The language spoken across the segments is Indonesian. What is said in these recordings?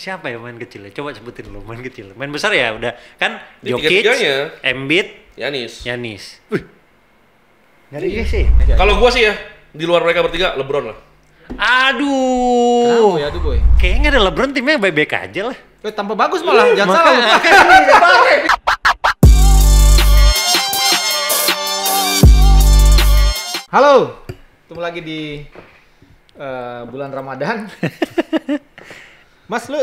Siapa ya main kecil ya? Coba sebutin dulu main kecil. Main besar ya udah kan Di Jokic, tiga-tiganya. Embiid, Giannis. Ngeri sih. Kalau gua sih ya, di luar mereka bertiga LeBron lah. Aduh. Kenapa ya tuh boy? Kayaknya ada LeBron timnya baik-baik aja lah. Tanpa bagus malah, jangan salah. Halo, ketemu lagi di bulan Ramadan. Mas, lu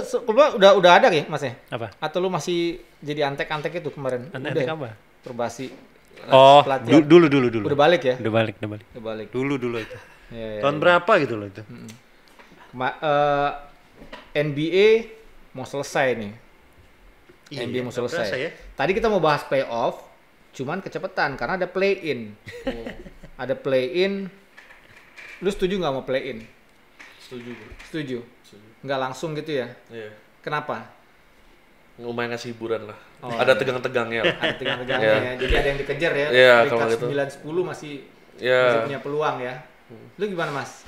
udah ada ya, Mas ya? Apa? Atau lu masih jadi antek-antek itu kemarin? Antek Udah, apa? Perbasi. Oh, pelatihan. dulu. Udah balik ya? Udah balik. Udah balik. Dulu itu. Ya, Tahun berapa gitu loh itu? NBA mau selesai nih. Iya, NBA mau selesai. berasa ya. Tadi kita mau bahas playoff, cuman kecepatan karena ada play-in. Ada play-in. Lu setuju nggak mau play-in? Setuju. Nggak langsung gitu ya? Iya. Kenapa? Lumayan ngasih hiburan lah. Oh, Ada iya. tegang-tegangnya. Ada tegang-tegangnya ya. Jadi ada yang dikejar ya. Iya, kalau Peringkat gitu. 9-10 masih punya peluang ya. Lu gimana, Mas?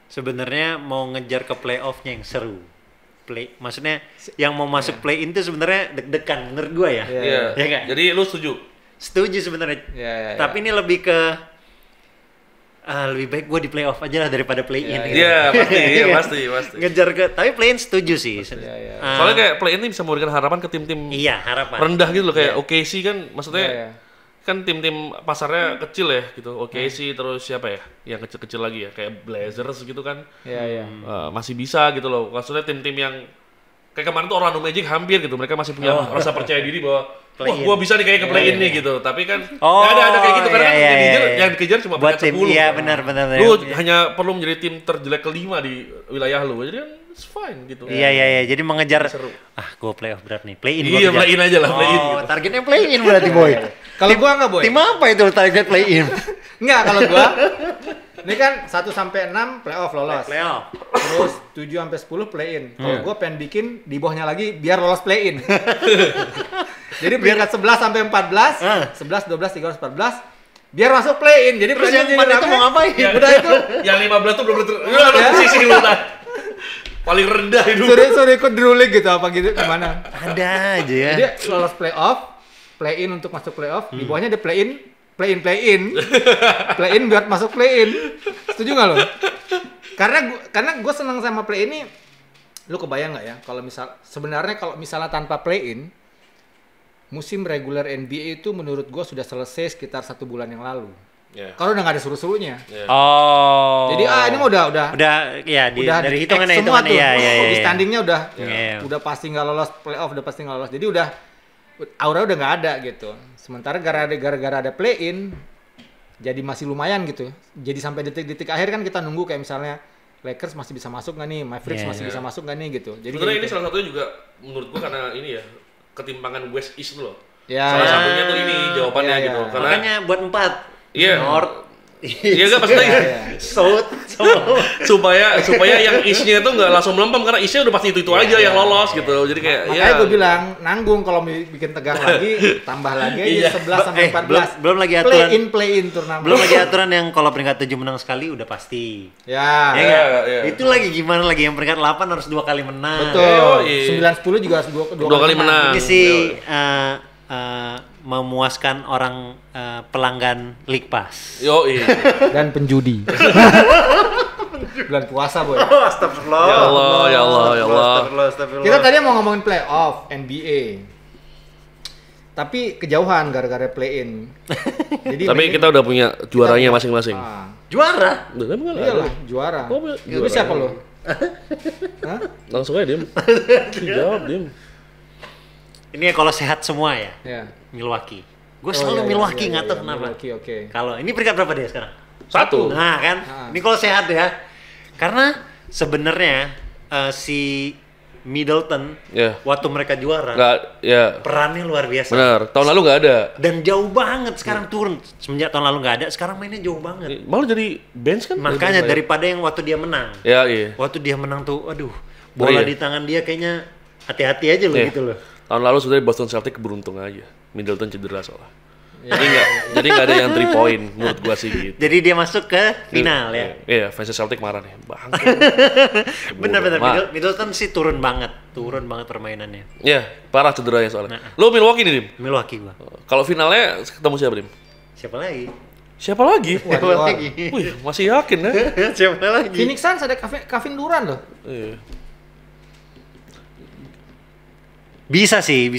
Sebenarnya mau ngejar ke playoff-nya yang seru. Maksudnya yang mau masuk play-in itu sebenarnya deg-degan menurut gua ya. Iya. Ya nggak? Jadi lu setuju? Setuju sebenarnya. Iya. Tapi ini lebih ke lebih baik gua di playoff aja lah daripada play-in. gitu. Iya, pasti, Iya kan? pasti. Ngejar ke tapi play-in setuju sih. Iya. Soalnya kayak play ini bisa memberikan harapan ke tim-tim Iya, harapan. rendah gitu loh, kayak Iya. OKC kan maksudnya Iya. kan tim-tim pasarnya kecil ya gitu. OKC terus siapa ya? Yang kecil-kecil lagi ya, kayak Blazers gitu kan. Iya. Masih bisa gitu loh. Maksudnya tim-tim yang kayak kemarin tuh Orlando Magic hampir gitu. Mereka masih punya rasa percaya diri bahwa wah, gua bisa nih kayak ke play-in nih gitu. Tapi kan nggak ada kayak gitu karena iya, kan iya. yang dikejar cuma buat peringkat tim 10. iya benar. Lu hanya perlu menjadi tim terjelek kelima di wilayah lu. Jadi kan it's fine gitu. Iya. Jadi mengejar Seru. gua playoff berat nih. Play-in Iya, gua kejar. play-in aja lah, play-in Oh, gitu. targetnya play-in berarti, Boy. Kalau gua enggak, Boy. Tim apa itu target play-in? Enggak, kalau gua ini kan 1 sampai 6 playoff lolos. Playoff. Terus 7 sampai 10 play-in. Kalau gua pengen bikin di bawahnya lagi biar lolos play-in. Jadi peringkat 11 sampai 14, 11, 12, 13, 14 biar masuk play-in. Jadi Terus yang play-in 4 jadi itu rame. mau ngapain? Udah itu Yang 15 tuh belum ada posisi lu Tan. Paling rendah itu. suruh ikut Drew League gitu apa gitu gimana. Ada aja ya. Jadi lolos playoff, play-in untuk masuk playoff, di bawahnya ada play-in. Play-in buat masuk play-in. Setuju nggak lo? Karena gue seneng sama play-in ini. Lu kebayang nggak ya kalau sebenarnya kalau misalnya tanpa play-in, musim reguler NBA itu menurut gue sudah selesai sekitar 1 bulan yang lalu. Yeah. Kalau udah nggak ada seru-serunya. Oh. Jadi ini mah udah ya udah dari di-X semua hitungannya tuh. iya. Di standingnya Iya. udah pasti nggak lolos playoff, udah pasti nggak lolos. Jadi udah aura udah nggak ada gitu. Sementara gara-gara ada play-in, jadi masih lumayan gitu. Jadi sampai detik-detik akhir kan kita nunggu kayak misalnya Lakers masih bisa masuk nggak nih, Mavericks Iya. masih bisa masuk nggak nih gitu. Jadi Sebenarnya gitu. ini salah satunya juga menurut gua karena ini ya ketimpangan West East loh. Ya, Salah satunya tuh ini jawabannya Iya, gitu. iya. Karena Makanya buat 4. Iya. North. iya enggak maksudnya Iya. South. supaya yang East-nya tuh nggak langsung melempem karena East-nya udah pasti itu aja yang lolos gitu. Jadi kayak makanya gue bilang nanggung kalau bikin tegang lagi, tambah lagi Iya. aja 11 sampai 14. belum lagi aturan. Play-in turnamen. Belum lagi aturan yang kalau peringkat 7 menang sekali udah pasti. Ya. Ya nggak? iya. Itu lagi gimana lagi yang peringkat 8 harus 2 kali menang. Betul. iya. 9-10 juga harus Dua kali menang. Ini sih memuaskan orang pelanggan League Pass. Yo, iya. Dan penjudi. Bulan puasa, Boy. Astagfirullah. Ya Allah. Kita tadi mau ngomongin playoff NBA. Tapi kejauhan gara-gara play-in. Jadi Tapi kita udah punya juaranya masing-masing. Juara. Udah emang nggak ada? Iyalah, juara. Oh, Lu siapa lo? Hah? Langsung aja diem. Jawab diem. Ini kalau sehat semua ya. Ya. Milwaukee. Gue Oh, selalu iya, Milwaukee iya, nggak iya, tahu iya, kenapa. Milwaukee, oke. Kalau ini peringkat berapa dia sekarang? 1. Nah kan, ini kalau sehat ya. Karena sebenarnya si Middleton Ya. waktu mereka juara Nggak, ya. perannya luar biasa. Benar. Tahun lalu nggak ada. Dan jauh banget sekarang turun. Semenjak tahun lalu nggak ada, sekarang mainnya jauh banget. Malah jadi bench kan? Makanya daripada yang waktu dia menang. Ya, iya. Waktu dia menang tuh, aduh, bola Iya. di tangan dia kayaknya hati-hati aja loh Iya. gitu loh. Tahun lalu sebenarnya Boston Celtics beruntung aja. Middleton cedera soalnya. Jadi nggak ada yang 3 point menurut gua sih gitu. Jadi dia masuk ke final ya. Iya, fans Celtic marah nih. Bang. Bener-bener Middleton sih turun banget permainannya. Iya, parah cederanya soalnya. Lu Milwaukee nih, Dim? Milwaukee gua. Kalau finalnya ketemu siapa, Dim? Siapa lagi? Siapa lagi? Siapa lagi? Wih, masih yakin ya? Siapa lagi? Phoenix Suns ada Kevin Durant loh. Iya. Bisa sih.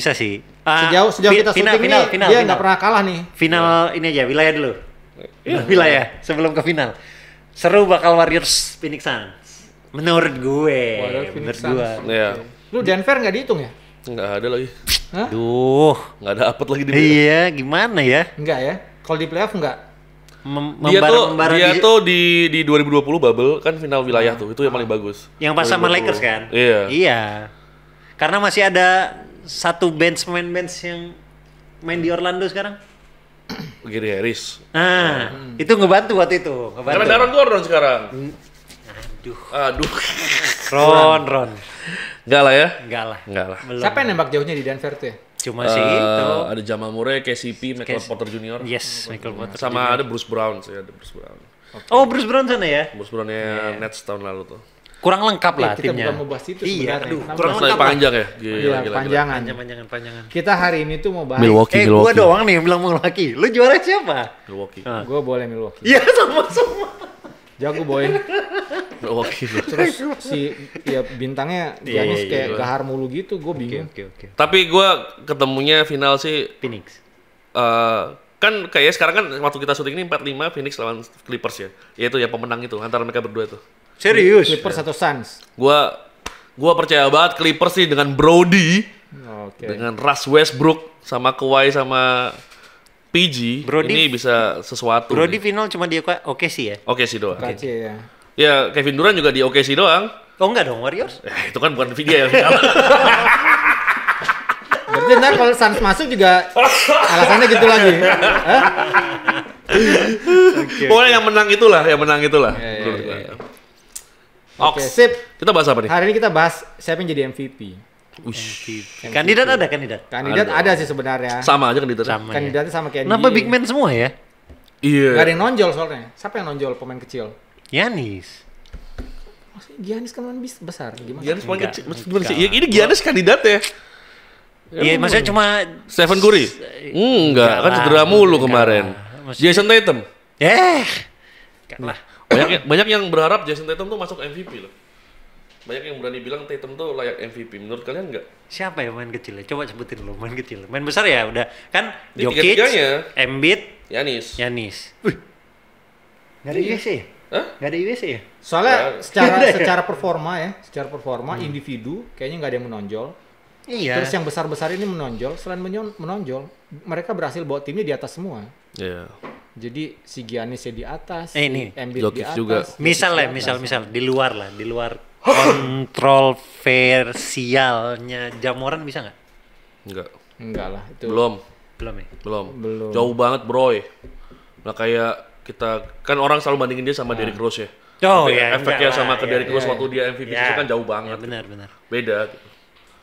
Sejauh kita syuting nih, dia nggak pernah kalah nih. Final ini aja, wilayah dulu. Wilayah sebelum ke final. Seru bakal Warriors Phoenix Suns. Menurut gue. Iya. Lu Denver nggak dihitung ya? Nggak ada lagi. Hah? Duh. Nggak dapet lagi di Iya, gimana ya? Enggak ya? Kalau di playoff enggak? Dia tuh di 2020 bubble kan final wilayah tuh, itu yang paling bagus. Yang pas sama Lakers kan? Iya. Karena masih ada satu bench yang main di Orlando sekarang. Gary Harris. Itu ngebantu waktu itu. Karena Aaron Gordon sekarang. Aduh. Ron. Enggak lah ya? Enggak lah. Belum. Siapa yang nembak jauhnya di Denver tuh ya? Cuma sih itu. Ada Jamal Murray, KCP, Michael Porter Jr. Yes, Michael Porter Sama Jr. ada Bruce Brown sih, ada Bruce Brown. Okay. Oh, Bruce Brown sana ya? Bruce Brown-nya Nets tahun lalu tuh. Kurang lengkap lah kita timnya. Kita bukan mau bahas itu iya, sebenarnya. kurang lengkap panjang ya? Gila. Panjangan. Kita hari ini tuh mau bahas Milwaukee. Gua doang nih yang bilang Milwaukee. Lu juara siapa? Milwaukee. Gua boleh Milwaukee. Iya, sama-sama. Jago boy. Milwaukee. Terus bintangnya Giannis kayak gahar mulu gitu, gue bingung. Okay. Tapi gua ketemunya final sih Phoenix. Kan kayaknya sekarang kan waktu kita syuting ini 4-5 Phoenix lawan Clippers ya. Yaitu yang pemenang itu antara mereka berdua tuh. Serius? Clippers atau Suns? Gua percaya banget Clippers sih dengan Brody, dengan Russ Westbrook sama Kawhi sama PG, ini bisa sesuatu. Brody final cuma di OKC ya? OKC doang. OKC ya. Ya Kevin Durant juga di OKC doang. Oh enggak dong, Warriors? Itu kan bukan dia ya. Berarti ntar kalau Suns masuk juga alasannya gitu lagi. Pokoknya yang menang itulah. Menurut gua. Oke, sip. Kita bahas apa nih? Hari ini kita bahas siapa yang jadi MVP. Kandidat ada? Kandidat ada sih sebenarnya. Sama aja kandidatnya. Kandidatnya sama kayak Kenapa big man semua ya? Iya. Gak ada yang nonjol soalnya. Siapa yang nonjol pemain kecil? Giannis. Maksudnya Giannis kan pemain besar. Gimana? Giannis pemain kecil. Ini Giannis kandidat ya? Iya, maksudnya cuma Stephen Curry? Enggak, kan cedera mulu kemarin. Jason Tatum? Enggak lah. Banyak yang berharap Jason Tatum tuh masuk MVP loh. Banyak yang berani bilang Tatum tuh layak MVP. Menurut kalian enggak? Siapa ya main kecil? Coba sebutin lo main kecil. Main besar ya udah kan Di Jokic, tiga-tiganya. Embiid, Giannis. Nggak ada USA ya? Hah? Nggak ada USA ya? Soalnya secara performa individu kayaknya nggak ada yang menonjol. Iya. Terus yang besar-besar ini menonjol. Selain menonjol, mereka berhasil bawa timnya di atas semua. Iya. Jadi si Giannis di atas, ini Embiid Jokic di atas. juga. Misal di luar kontroversialnya Jamoran bisa nggak? Enggak lah itu. Belum. Jauh banget Broy. Nah kayak kita kan orang selalu bandingin dia sama Derrick Rose ya. Efeknya sama ke Derrick Rose waktu dia MVP itu kan jauh banget. Benar. Beda.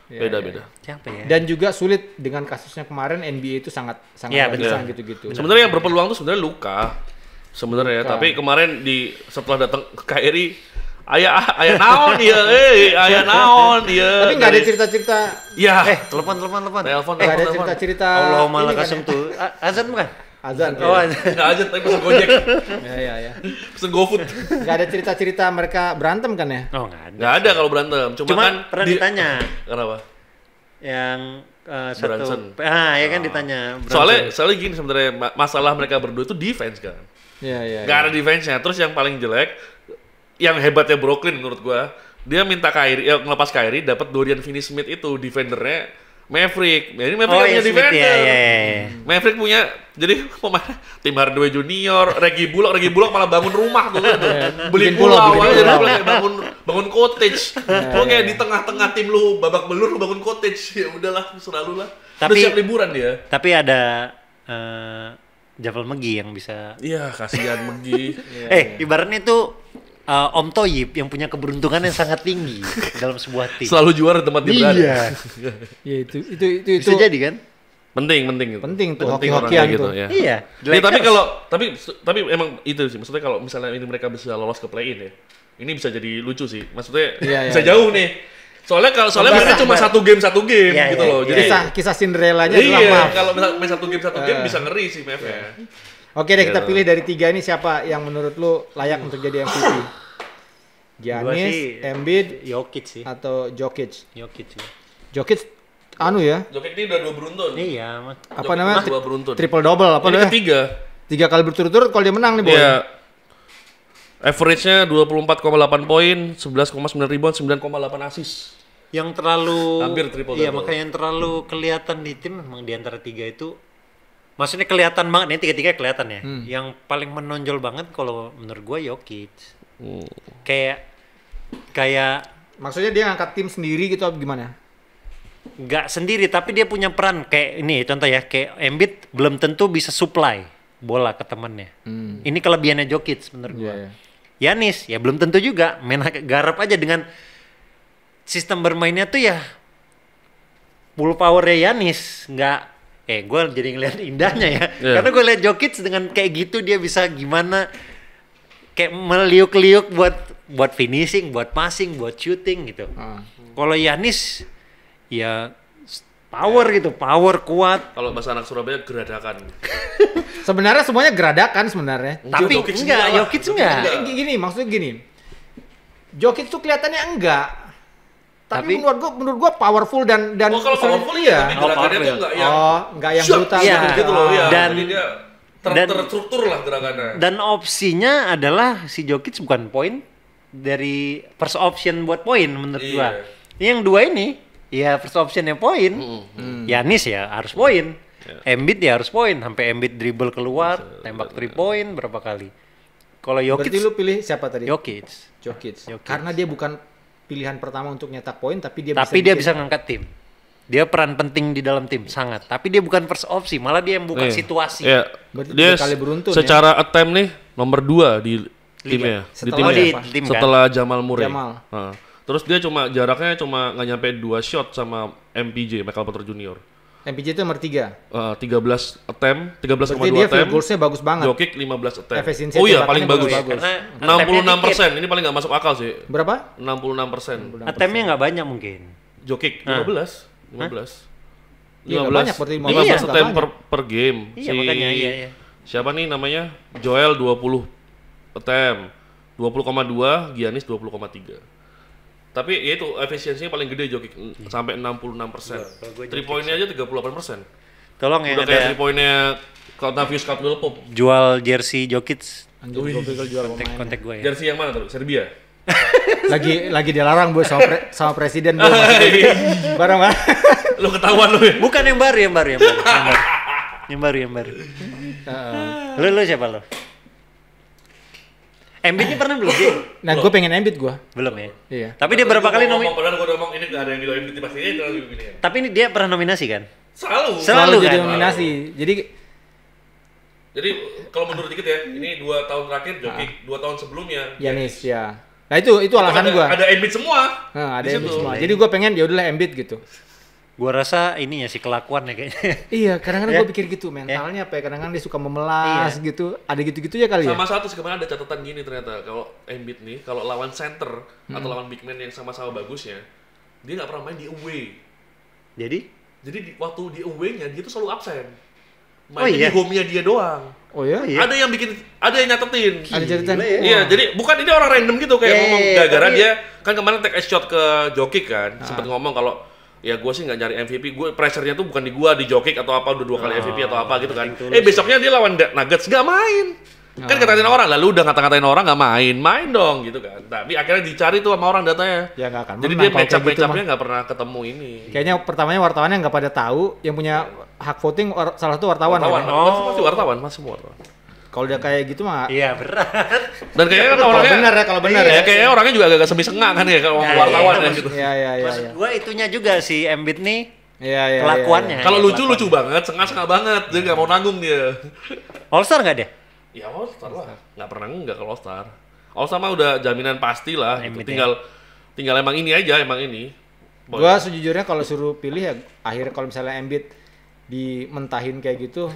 Beda. Siapa ya? Dan juga sulit dengan kasusnya kemarin NBA itu sangat besar gitu-gitu. Sebenarnya yang berpeluang tuh sebenarnya Luka. Sebenarnya, tapi kemarin setelah datang ke Kyrie, ayah naon ya, Tapi nggak ada cerita-cerita. Ya. Telepon. Telepon. Nggak ada cerita-cerita. Allah malah kasem tuh. Azan bukan? Azan. Oh, nggak azan tapi pesen Gojek. Ya. Pesen GoFood. Nggak ada cerita-cerita mereka berantem kan ya? Oh nggak ada. Nggak ada kalau berantem. Cuma kan pernah ditanya. Kenapa? Yang Brunson. Ya kan ditanya. Soalnya gini sebenarnya masalah mereka berdua itu defense kan. Iya. Nggak ada defense-nya. Terus yang paling jelek, yang hebatnya Brooklyn menurut gua, dia minta ngelepas Kyrie, dapat Dorian Finney-Smith itu defendernya Maverick. Jadi Maverick punya defender. Maverick punya jadi pemain tim Hardaway Junior, Reggie Bullock malah bangun rumah tuh. Beli pulau aja jadi bangun cottage. Kayak di tengah-tengah tim lu babak belur lu bangun cottage. Ya udahlah, selalu lah. Udah siap liburan dia. Tapi ada Javel McGee yang bisa. Iya, kasihan McGee. Ibaratnya itu Om Toyib yang punya keberuntungan yang sangat tinggi dalam sebuah tim. Selalu juara di tempat dia berada. Iya. Ya itu bisa jadi kan? Penting Penting tuh, Penting orang hoki-hokian kayak gitu, tuh. ya. Iya. Ya, tapi Lakers. kalau tapi emang itu sih, maksudnya kalau misalnya ini mereka bisa lolos ke play-in ya, ini bisa jadi lucu sih. Maksudnya Iya, bisa iya. jauh nih. Soalnya mereka cuma satu game Iya, gitu iya, loh. iya. Jadi Kisah Cinderella-nya adalah iya, maaf. kalau main satu game bisa ngeri sih Mavs-nya. Oke deh, kita Gitu. pilih dari 3 ini siapa yang menurut lu layak untuk jadi MVP? Gua Giannis, sih Embiid, Jokic sih. atau Jokic? Jokic sih. Jokic ya, Jokic ini udah 2 beruntun. Iya, apa Jokic namanya? udah 2 beruntun. Triple double apa Ini namanya? ketiga. 3 kali berturut-turut kalau dia menang nih, Boy. Iya. Average-nya 24,8 poin, 11,9 rebound, 9,8 assist. Yang terlalu Hampir triple Iya, double. makanya yang terlalu kelihatan di tim memang di antara 3 itu. Maksudnya kelihatan banget nih, tiga-tiga kelihatan ya. Yang paling menonjol banget kalau menurut gua Jokic. Kayak Maksudnya dia ngangkat tim sendiri gitu apa gimana? nggak sendiri, tapi dia punya peran. Kayak ini contoh ya, kayak Embiid belum tentu bisa supply bola ke temannya. Ini kelebihannya Jokic menurut gua. Iya. Giannis ya belum tentu juga, main garap aja dengan sistem bermainnya tuh ya full powernya Giannis, nggak gue jadi ngeliat indahnya ya. Iya. Karena gue liat Jokic dengan kayak gitu dia bisa gimana kayak meliuk-liuk buat finishing, buat passing, buat shooting gitu. Kalau Giannis ya power gitu, power kuat. Kalau bahasa anak Surabaya geradakan. Sebenarnya semuanya geradakan sebenarnya. Tapi Jokic enggak, enggak lah. Jokic enggak. Gini, maksudnya gini. Jokic tuh kelihatannya enggak. Tapi menurut gua powerful dan Oh, kalau powerful ya, tapi gerakannya tuh enggak yang enggak yang brutal Iya. gitu loh ya. Dan- Jadi dia dan- terstruktur lah gerakannya. Dan opsinya adalah si Jokic bukan poin dari first option buat poin menurut Iya. gua. Yang dua ini ya first optionnya poin. Giannis ya harus poin. Embiid ya harus poin. Sampai Embiid dribble keluar, tembak 3 point berapa kali. Kalau Berarti Jokic, lu pilih siapa tadi? Jokic. Jokic. Jokic. Karena dia bukan pilihan pertama untuk nyetak poin, tapi dia Tapi dia bikin- bisa ngangkat tim. Dia peran penting di dalam tim sangat. Tapi dia bukan first opsi, malah dia yang buka Iya. situasi. Iya. Berarti Dia 3 kali beruntun secara attempt nih nomor 2 di timnya. Setelah di siapa? tim kan. Setelah Jamal Murray. Jamal. Nah, terus dia jaraknya cuma nggak nyampe 2 shot sama MPJ, Michael Porter Jr. MPJ itu nomor 3. 13 attempt, 13,2 Berarti dia field attempt. goals-nya bagus banget. Jokic 15 attempt. Efisiensi Oh iya, tembakannya paling bagus. bagus. Karena 66%. Ini paling nggak masuk akal sih. Berapa? 66%. Attempt-nya nggak banyak mungkin. Jokic 15. 15. Iya, nggak banyak, berarti 15 Iya, attempt nggak per game. Iya, makanya, iya. Siapa nih namanya? Joel 20 attempt. 20,2, Giannis 20,3. Tapi ya itu efisiensinya paling gede Jokic sampai 66%. 3 poinnya aja 38%. Tolong ya Udah kayak ada 3 poinnya Kentavious Caldwell Pope. jual jersey Jokic, Anjir, gue pikir jual pemain. kontak gue ya. Jersey yang mana tuh? Serbia. Lagi dilarang Bu sama presiden Bu. Barang. Lu ketahuan lu ya. Bukan yang baru. Yang baru. Lu siapa lo? Embiid ini pernah belum sih? Nah, gue pengen Embiid gue. Belum ya. Iya. Tapi dia berapa kali nominasi? Padahal gua udah ngomong ini nggak ada yang bilang ini pasti ini terlalu begini ya. Tapi ini dia pernah nominasi kan? Selalu. Selalu jadi kan? nominasi. Jadi Kalau mundur dikit ya, ini 2 tahun terakhir Jokic, 2 tahun sebelumnya Giannis ya. Nah, itu alasan gue. Ada Embiid semua. Nah, ada di Embiid situ. semua. Jadi gue pengen ya udahlah Embiid gitu. Gua rasa ininya sih kelakuan ya kayaknya. Iya, kadang-kadang Ya. gue pikir gitu mentalnya apa ya, kadang-kadang dia suka memelas gitu. Ada gitu-gitu ya kali ya. Sama satu sih kemarin ada catatan gini ternyata kalau Embiid nih kalau lawan center atau lawan big man yang sama-sama bagusnya, dia nggak pernah main di away. Jadi Waktu di away-nya dia tuh selalu absen. Oh Mainnya iya? di home-nya dia doang. Oh ya? Iya. Ada yang nyatetin. Ada catatan. Gila ya. Iya, jadi bukan ini orang random gitu kayak Iya, ngomong iya, gara-gara tapi- dia kan kemarin take a shot ke Jokic kan, sempat ngomong kalau ya gue sih nggak nyari MVP, gue pressure-nya tuh bukan di gue, di Jokic atau apa, udah 2 kali MVP atau apa gitu kan. Besoknya dia lawan Nuggets nggak main. Kan kata-katain orang, lalu udah ngata-ngatain orang nggak main dong gitu kan. Tapi akhirnya dicari tuh sama orang datanya. Ya nggak akan Jadi menang dia kalau kayak gitu match-up-nya nggak pernah ketemu ini. Kayaknya pertamanya wartawannya nggak pada tahu, yang punya hak voting salah satu wartawan. Wartawan, kan? masih wartawan, masih semua wartawan. Kalau udah kayak gitu mah. iya berat. Dan kayaknya kan Kalau orangnya benar ya, kalau benar iya, ya. kayaknya orangnya juga agak semi-sengak kan ya kalau Ya, wartawan iya, ya gitu. Iya, iya, iya. Maksud gua itunya juga si Embiid nih Iya, iya. kelakuannya. Kalau Ya, lucu banget, sengak banget, dia nggak mau nanggung dia. All Star nggak dia? Ya All Star lah, nggak pernah nggak kalau All Star. All Star mah udah jaminan pasti lah. Gitu. Embiid ya. Tinggal emang ini aja, emang ini. Gua sejujurnya kalau suruh pilih ya akhirnya kalau misalnya Embiid dimentahin kayak gitu.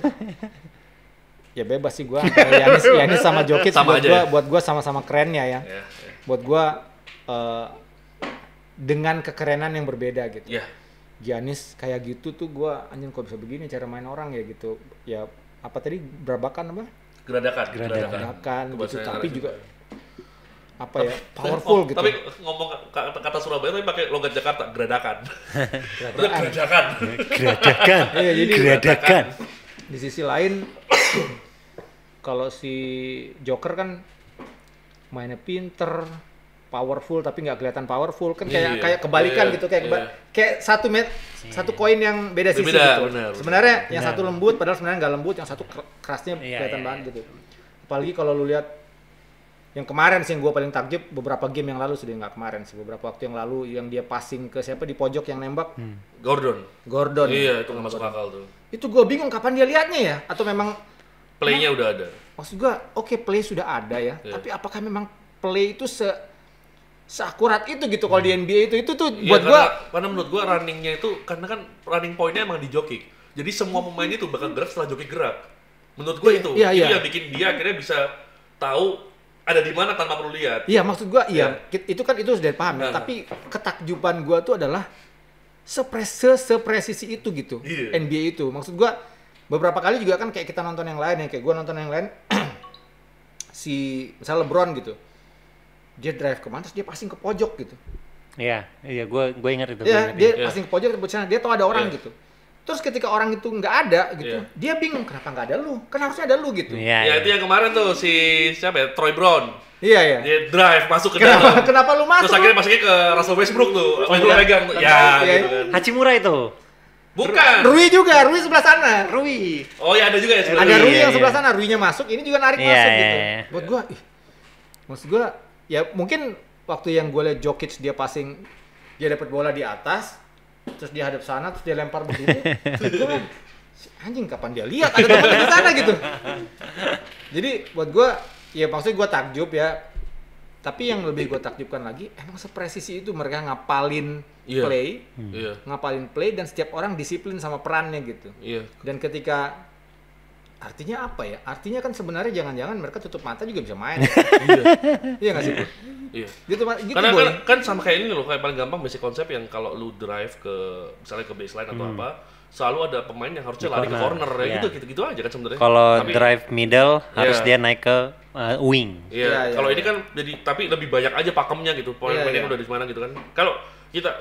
Ya bebas sih gua. Giannis sama Jokic buat gua sama-sama kerennya ya. Buat gua dengan kekerenan yang berbeda gitu. Giannis kayak gitu tuh gua anjing kok bisa begini cara main orang ya gitu. Ya apa tadi berbakan apa? Geradakan gitu, tapi juga apa ya powerful gitu. Tapi ngomong kata Surabaya tapi pakai logat Jakarta, geradakan. Iya, jadi geradakan. Di sisi lain kalau si Joker kan mainnya pinter, powerful tapi nggak kelihatan powerful kan kayak kebalikan gitu kayak satu koin yang beda sisi gitu. Sebenarnya yang satu lembut padahal sebenarnya nggak lembut, yang satu kerasnya kelihatan banget gitu. Apalagi kalau lu lihat yang kemarin sih yang gue paling takjub beberapa game yang lalu sudah nggak kemarin sih beberapa waktu yang lalu yang dia passing ke siapa di pojok yang nembak Gordon. Iya itu nggak masuk akal tuh. Itu gue bingung kapan dia liatnya ya atau memang playnya udah ada. Maksud gue play sudah ada ya tapi apakah memang play itu seakurat itu gitu kalau di NBA itu tuh buat gue karena menurut gue runningnya itu karena kan running pointnya emang di joki jadi semua pemain itu bakal gerak setelah joki gerak menurut gue itu yang bikin dia akhirnya bisa tahu ada di mana tanpa perlu lihat. Iya, maksud gua itu kan itu sudah paham ya, tapi ketakjuban gua tuh adalah sepresisi itu gitu. NBA itu. Maksud gua beberapa kali juga kan kayak kita nonton yang lain ya, kayak gua nonton yang lain si misalnya LeBron gitu. Dia drive kemana terus dia passing ke pojok gitu. Iya, gua ingat itu. Iya, dia passing ke pojok dia tahu ada orang gitu. Terus ketika orang itu nggak ada gitu, dia bingung kenapa nggak ada lu? Kan harusnya ada lu gitu. Ya itu yang kemarin tuh si siapa ya? Troy Brown. Iya. Dia drive masuk ke dalam. Kenapa lu masuk? Terus akhirnya masuknya ke Russell Westbrook tuh. Dia pegang tuh. Ya gitu kan. Hachimura itu. Bukan. Rui juga, Rui sebelah sana. Rui. Oh ya ada juga ya sebelah. Ada Rui yang sebelah sana, Rui-nya masuk, ini juga narik masuk gitu. Buat gua, maksud gua ya mungkin waktu yang gua liat Jokic dia passing, dia dapat bola di atas, terus dia hadap sana, terus dia lempar begini. Anjing kapan dia lihat ada teman di sana gitu. Jadi buat gue, ya maksudnya gue takjub ya. Tapi yang lebih gue takjubkan lagi, emang sepresisi itu mereka ngapalin play dan setiap orang disiplin sama perannya gitu. Dan ketika artinya apa ya? Artinya kan sebenarnya jangan-jangan mereka tutup mata juga bisa main. Iya nggak sih? Iya. Gitu karena kan sama kayak ini loh, kayak paling gampang basic konsep yang kalau lu drive ke misalnya ke baseline atau apa, selalu ada pemain yang harusnya lari ke corner ya gitu aja kan sebenarnya. Kalau drive middle harus dia naik ke wing. Iya. Kalau ini kan jadi tapi lebih banyak aja pakemnya gitu. Pemain-pemainnya udah di mana gitu kan.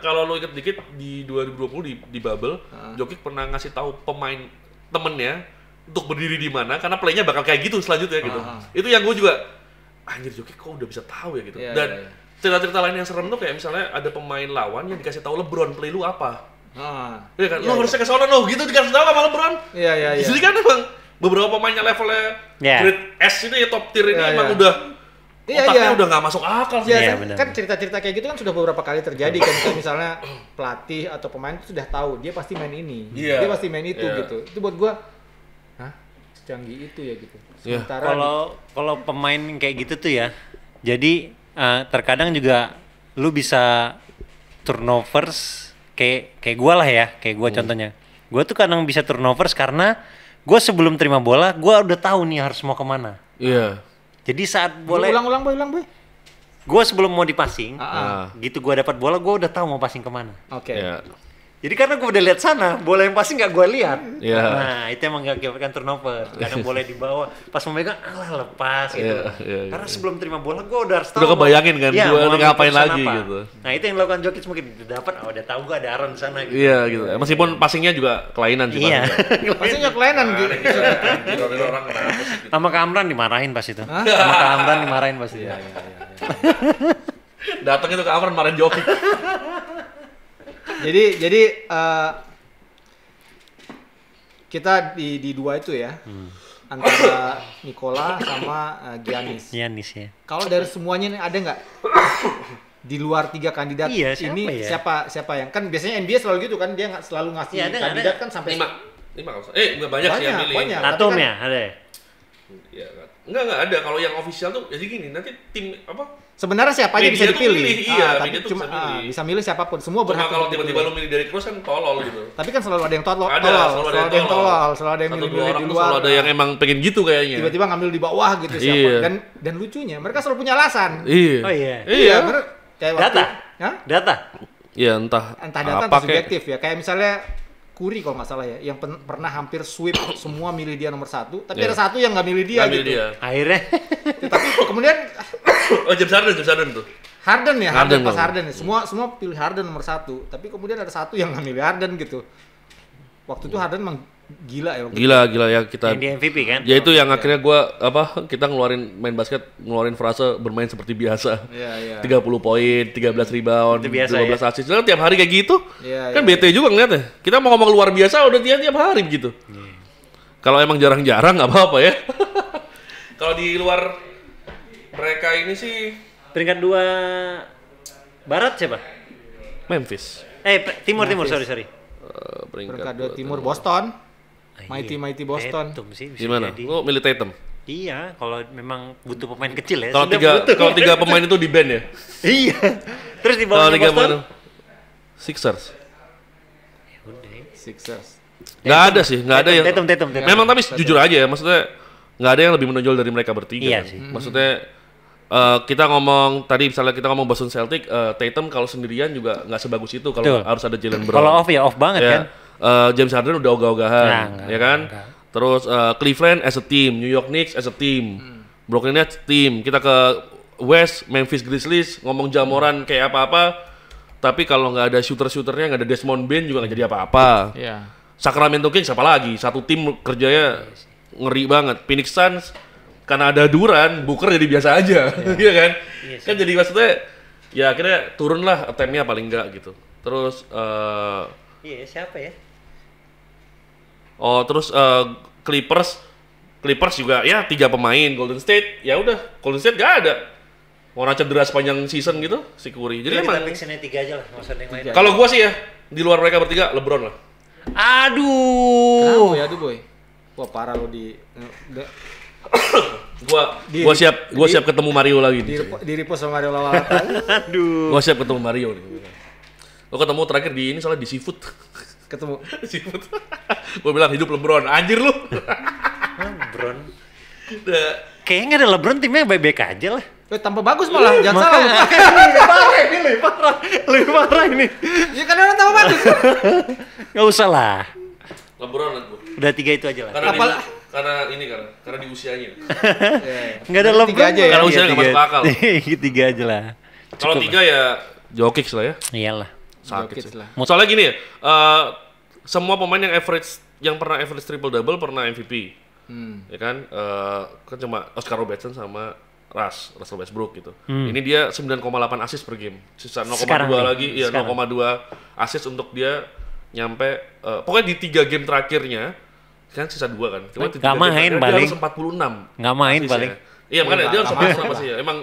Kalau lu inget dikit di 2020 di bubble, Jokic pernah ngasih tahu pemain temennya untuk berdiri di mana karena playnya bakal kayak gitu selanjutnya gitu. Itu yang gue juga anjir Jokic kok udah bisa tahu ya gitu. Dan cerita-cerita lain yang serem tuh kayak misalnya ada pemain lawan yang dikasih tahu LeBron play lu apa. Iya kan, lo harusnya ke sono lo gitu dikasih tahu sama LeBron. Iya. Jadi kan emang beberapa pemainnya levelnya grade S ini top tier ini emang udah otaknya udah nggak masuk akal sih. Kan cerita-cerita kayak gitu kan sudah beberapa kali terjadi kan misalnya pelatih atau pemain itu sudah tahu dia pasti main ini, dia pasti main itu gitu. Itu buat gua canggih itu ya gitu. Sementara kalau pemain kayak gitu tuh ya, jadi terkadang juga lu bisa turnovers kayak gue lah ya, kayak gue contohnya. Gue tuh kadang bisa turnovers karena gue sebelum terima bola, gue udah tahu nih harus mau kemana. Iya. Jadi saat bola ulang boy. Gue sebelum mau dipassing, gitu gue dapat bola, gue udah tahu mau passing kemana. Oke. Jadi karena gue udah lihat sana, bola yang passing nggak gue lihat. Yeah. Nah itu emang gak akibatkan turnover. Kadang bola di bawah, pas memegang, lepas gitu. Karena sebelum terima bola, gue udah harus tahu. Udah kebayangin kan, gue ngapain lagi apa. Gitu. Nah itu yang dilakukan Jokic mungkin dapat, udah tahu gue ada Aaron di sana. Gitu. Iya gitu. Meskipun passingnya juga kelainan sih. Iya. Passingnya kelainan gitu. Sama Kamran dimarahin pas itu. Sama Kamran dimarahin pas itu. Iya. Datang itu Kamran marahin Jokic. Jadi kita di dua itu ya, antara Nikola sama Giannis ya. Kalau dari semuanya nih ada nggak di luar 3 kandidat ini siapa yang kan biasanya NBA selalu gitu kan, dia nggak selalu ngasih kandidat kan sampai 5 nggak banyak sih yang milih. Tatum ya ada. Iya, Enggak ada. Kalau yang official tuh jadi gini, nanti tim apa? Sebenarnya siapa aja Media bisa tuh dipilih. milih, iya, tapi media tuh cuma bisa milih. bisa milih siapapun. Semua Cuma berhak. kalau untuk tiba-tiba dipilih. lu milih Derrick Rose kan tolol gitu. Tapi kan selalu ada yang tolol. Ada, Selalu ada yang tolol. Selalu ada yang Satu dua milih-milih orang di tuh luar. selalu ada yang emang pengen gitu kayaknya. Tiba-tiba ngambil di bawah gitu siapa. Iya. Dan lucunya mereka selalu punya alasan. Iya. Oh iya. Iya. Bener. Kayak waktu, Data? Hah? Data? Iya entah Data apa atau subjektif ya. Kayak misalnya Curry kalau nggak salah ya, yang pernah hampir sweep semua milih dia nomor 1, tapi Iya. ada satu yang nggak milih dia Ngambil gitu. dia. Akhirnya Tapi kemudian Oh James Harden tuh. Harden ya, Harden pas dong. Harden ya. Semua pilih Harden nomor 1, tapi kemudian ada satu yang nggak milih Harden gitu. Waktu itu Harden emang gila ya. Gila ya kita. yang di MVP kan? Ya itu yang akhirnya kita ngeluarin main basket, ngeluarin frase bermain seperti biasa. Iya. 30 poin, 13 rebound, Itu biasa 12 assist. Nah, tiap hari kayak gitu. Iya, Kan iya. bete juga ngeliatnya. Kita mau ngomong luar biasa udah tiap hari begitu. Kalau emang jarang-jarang nggak apa-apa ya. Kalau di luar mereka ini sih Peringkat 2 Barat siapa? Memphis. Timur, Memphis. sorry. Peringkat 2 timur Boston. Mighty Boston. Tatum sih bisa Gimana? jadi. Lo milih Tatum? Iya, kalau memang butuh pemain kecil ya. Kalau sudah butuh. 3 pemain itu di band ya? Iya. Terus di Kalau bawahnya 3 Boston? pemain Sixers. Udah. Sixers. Nggak ada sih, nggak ada yang. Tatum. Memang tapi jujur aja ya, maksudnya nggak ada yang lebih menonjol dari mereka bertiga. Iya kan. sih. Maksudnya kita ngomong tadi misalnya kita ngomong Boston Celtic, Tatum kalau sendirian juga nggak sebagus itu kalau Betul. harus ada Jalen Brown. Kalau off ya off banget Ya, kan. James Harden udah ogah-ogahan, Nah, ya kan? enggak. Terus Cleveland as a team, New York Knicks as a team, Brooklyn Nets team. Kita ke West, Memphis Grizzlies ngomong Jamoran kayak apa-apa, tapi kalau nggak ada shooter-shooternya, nggak ada Desmond Bain juga nggak jadi apa-apa. Iya. Sacramento Kings siapa lagi? Satu tim kerjanya ngeri banget. Phoenix Suns karena ada Duran, Booker jadi biasa aja, iya kan? Kan jadi maksudnya ya akhirnya turun lah attempt-nya paling enggak gitu. Terus Iya, siapa ya? terus Clippers juga ya 3 pemain. Golden State ya udah, Golden State gak ada. Orang cedera sepanjang season gitu si Curry. Jadi emang kita pick 3 aja lah, nggak usah ada yang lain. kalau gua sih ya di luar mereka bertiga LeBron lah. Aduh. Kenapa ya, aduh boy. Wah parah lo di Gua siap ketemu Mario lagi nih. repost sama Mario Lawalata. Aduh. Gua siap ketemu Mario nih. Lo ketemu terakhir di ini soalnya di Seafood. Ketemu. Seafood. Gua bilang hidup LeBron. Anjir lu. LeBron. Udah. Kayaknya ada LeBron timnya baik-baik aja lah. Tambah bagus malah, jangan salah. Lebih parah ini. Ya kan orang tambah bagus. Nggak usah lah. LeBron lah gua. Udah 3 itu aja lah. Karena di usianya. Nggak ada Tiga LeBron. aja ya? Karena usianya nggak masuk akal. 3 aja lah. Kalau 3 ya Jokic lah ya. Iyalah. Sakit Jokic sih. lah. Soalnya gini ya, semua pemain yang pernah average triple double pernah MVP. Ya kan? Kan cuma Oscar Robertson sama Russell Westbrook gitu. Ini dia 9,8 assist per game. Sisa 0,2 Sekarang nih, lagi, ya sekarang. 0,2 assist untuk dia nyampe pokoknya di 3 game terakhirnya kan sisa 2 kan. Cuma di Nggak 3 game main terakhir paling. Dia harus 46. Nggak main assist-nya. paling. Iya, makanya dia harus Nggak 46 masuk pasti ya. Emang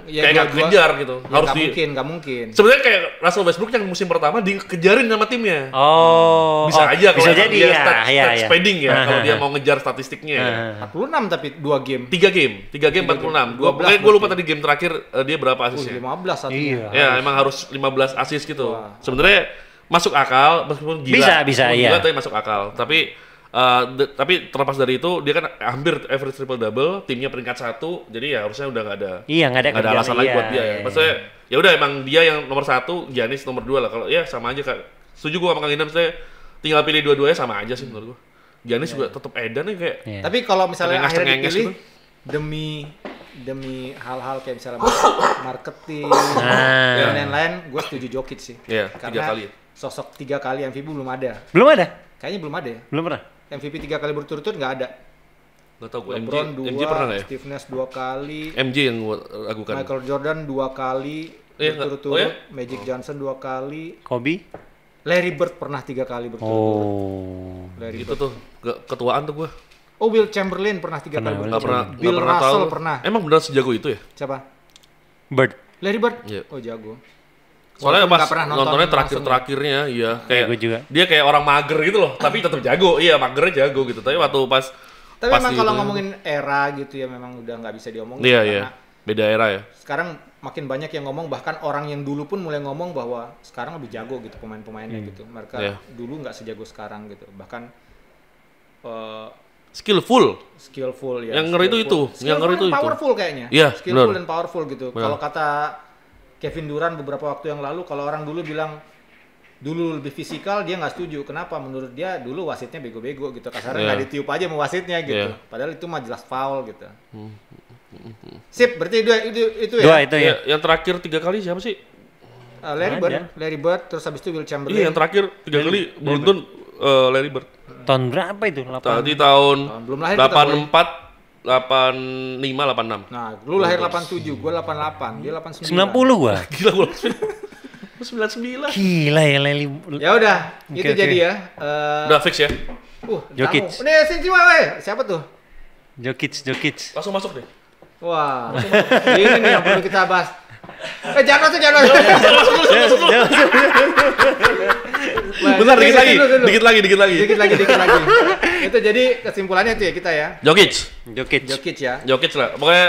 Ya, kayak nggak gua- kejar gitu. Ya, Harus nggak mungkin. Sebenarnya kayak Russell Westbrook yang musim pertama dikejarin sama timnya. Oh. Bisa aja kalau bisa emang jadi dia ya. Iya. speeding ya, kalau dia mau ngejar statistiknya ya. 46 tapi 2 game. 3 game 46. Gua 12 pokoknya gua lupa berarti. tadi game terakhir dia berapa asisnya. 15 satunya. Iya. Ya, emang harus 15 asis gitu. Wah. Sebenarnya masuk akal meskipun gila. Bisa, Meskipun iya. gila tapi masuk akal. Tapi terlepas dari itu dia kan hampir average triple double, timnya peringkat 1, jadi ya harusnya udah nggak ada Iya, nggak ada nggak ada kerjaan, alasan lagi iya, buat dia ya. iya. Maksudnya ya udah emang dia yang nomor 1, Giannis nomor 2 lah. Kalau ya sama aja Kak. Setuju gua sama Kang Indam, saya tinggal pilih dua-duanya sama aja sih menurut gua. Giannis juga tetap edan nih kayak Iya. Tapi kalau misalnya akhirnya Cengenges-cengenges dipilih gitu. demi hal-hal kayak misalnya marketing Nah. dan lain-lain, gue setuju Jokic sih. Iya, 3 Karena kali. sosok 3 kali MVP belum ada. Belum ada? Kayaknya belum ada ya. Belum pernah? MVP 3 kali berturut-turut nggak ada. Nggak tahu gua LeBron MJ pernah nggak 2, ya? Steve Nash 2 kali, MJ yang gua ragukan. Michael Jordan 2 kali Iya, nggak- berturut-turut, oh ya? Magic Johnson 2 kali, Kobe? Larry Bird pernah 3 kali berturut-turut. Oh. Larry Itu Bird. tuh ketuaan tuh gua. Oh, Will Chamberlain pernah 3 kali Pernah, Nggak pernah berturut-turut. nggak Bill pernah Russell tahu. pernah. Emang benar sejago itu ya? Siapa? Bird. Larry Bird? Iya. Oh, jago. Soalnya Walaupun pas nggak pernah nonton nontonnya langsung terakhir-terakhirnya iya kayak gue juga. dia kayak orang mager gitu loh, tapi tetap jago. Iya, magernya jago gitu. Tapi waktu pas Tapi Pasti memang kalau itu. ngomongin era gitu ya memang udah nggak bisa diomongin. Iya, karena iya. Beda era ya. sekarang makin banyak yang ngomong, bahkan orang yang dulu pun mulai ngomong bahwa sekarang lebih jago gitu pemain-pemainnya gitu. Mereka Iya. dulu nggak sejago sekarang gitu. Bahkan Skillful. skillful ya. Yang ngeri itu skillful. itu. Yang ngeri itu Skillful and itu. powerful kayaknya. Iya, Skillful benar. dan powerful gitu. Benar. Kalau kata Kevin Durant beberapa waktu yang lalu, kalau orang dulu bilang dulu lebih fisikal, dia nggak setuju. Kenapa? Menurut dia dulu wasitnya bego-bego gitu. Kasarnya nggak Iya. ditiup aja sama wasitnya gitu. Iya. Padahal itu mah jelas foul gitu. Sip, berarti itu ya. Dua itu ya. Yang terakhir 3 kali siapa sih? Larry Bird, terus habis itu Will Chamberlain. Iya, yang terakhir 3 kali beruntun Larry Bird. Tahun berapa itu? 8. Tadi tahun belum lahir kita, 84, 85, 86. Nah, lu lahir 87, gua 88, dia 89. 90 gua. Gila gua 99. Gila ya Leli. Ya udah, Oke, itu oke. jadi ya. Udah fix ya. Jokic. tamu. Nih si Ciwawe, siapa tuh? Jokic. Langsung masuk deh. Wah, ini nih yang perlu kita bahas. Jangan masuk. Bentar, dikit lagi. Dikit lagi. Itu jadi kesimpulannya itu ya kita ya. Jokic Jokic ya. lah. Pokoknya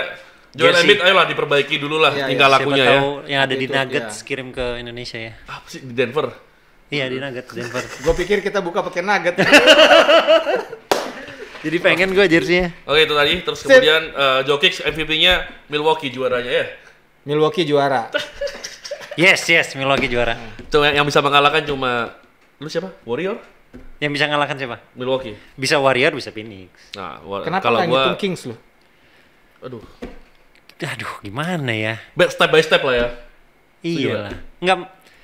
Joel Jersey. Embiid ayolah diperbaiki dulu lah Iya, tingkah iya. lakunya Siapa ya. tahu yang ada di Itu, Nuggets ya. kirim ke Indonesia ya. Apa sih di Denver? Iya di Nuggets Denver. Gue pikir kita buka pakai nugget. Jadi pengen gue jersey-nya. Oke, itu tadi. Terus kemudian Jokic MVP-nya Milwaukee juaranya ya. Milwaukee juara. Yes, Milwaukee juara. Cuma yang bisa mengalahkan cuma lu siapa? Warrior? Yang bisa ngalahkan siapa? Milwaukee. Bisa Warrior, bisa Phoenix. Nah, Kenapa kalau nggak gua ngitung Kings lu? aduh, Aduh, gimana ya? step by step lah ya. Iya lah. Enggak.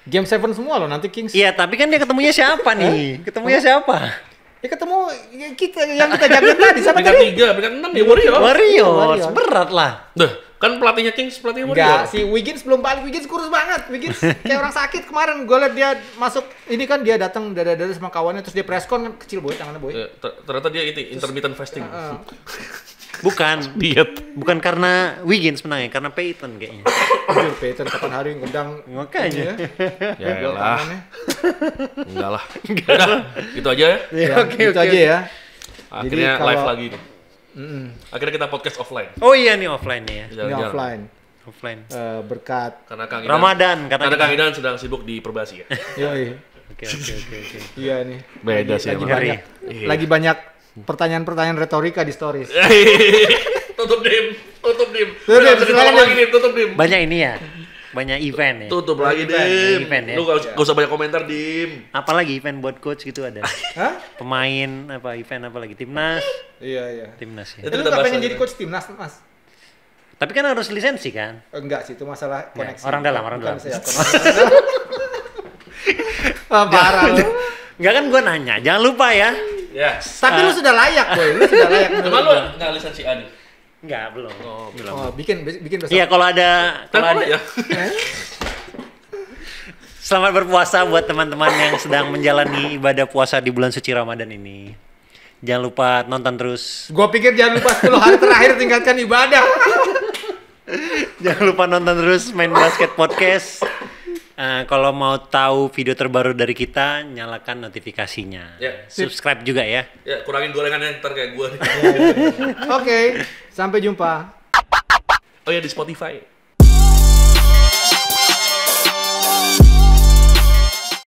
Game 7 semua loh nanti Kings. Iya, tapi kan dia ketemunya siapa nih? Ketemunya siapa? Ya ketemu kita yang kita jagain tadi siapa Peringkat tadi? 3, peringkat 6 ya Warrior. Warriors, berat lah. Duh, kan pelatihnya Kings, pelatihnya Warrior. Enggak, si Wiggins belum balik. Wiggins kurus banget. Wiggins kayak orang sakit kemarin. Gue liat dia masuk. Ini kan dia datang dada-dada sama kawannya terus dia presscon kan kecil boy tangannya boy. Ya, ternyata dia itu intermittent fasting. Bukan. Diet. Bukan karena Wiggins menangnya, karena Peyton kayaknya. Anjir, Peyton kapan hari ngundang Makanya. Ya buat elah. tangannya. Enggak lah. Udah, gitu aja ya. Ya, Oke, gitu oke. aja ya. Akhirnya kalau- live lagi nih. Akhirnya kita podcast offline. Oh iya nih offline nih ya. Ini Jarang-jarang. offline. Offline. Berkat. Karena Kang Idan, Ramadan karena kita- Kang Idan sedang sibuk di Perbasi ya. Yoi. Oke. Iya nih. Beda sih lagi emang. banyak. Iya. Lagi banyak pertanyaan-pertanyaan retorika di stories. Tutup dim. Tutup, Udah, bisa silakan, ditolak lagi dim, tutup dim. Banyak ini ya. Banyak event ya. Tutup lagi dim. event ya. Lu gak usah banyak komentar dim. Apalagi event buat coach gitu ada. Hah? Pemain apa event apa lagi timnas Iya. ya. Itu Lu kita nggak bahas pengen lagi. jadi coach timnas, Mas? Tapi kan harus lisensi kan. Enggak sih, itu masalah koneksi. orang dalam, orang Bukan dalam. saya parah lu. Enggak kan gua nanya, jangan lupa ya. Ya. Tapi lu sudah layak, boy. Lu sudah layak. menurut Emang lu gua. enggak lisensi A nih? Enggak, belum. Belum. Oh, bikin besok. Iya, kalau ada Telepon ya. Selamat berpuasa buat teman-teman yang sedang menjalani ibadah puasa di bulan suci Ramadan ini. Jangan lupa nonton terus. Gua pikir jangan lupa 10 hari terakhir tingkatkan ibadah. Jangan lupa nonton terus Main Basket Podcast. Kalau mau tahu video terbaru dari kita, nyalakan notifikasinya. Ya. Subscribe juga ya. Ya, kurangin gorengannya ntar kayak gua nih. Oke, sampai jumpa. Oh ya di Spotify.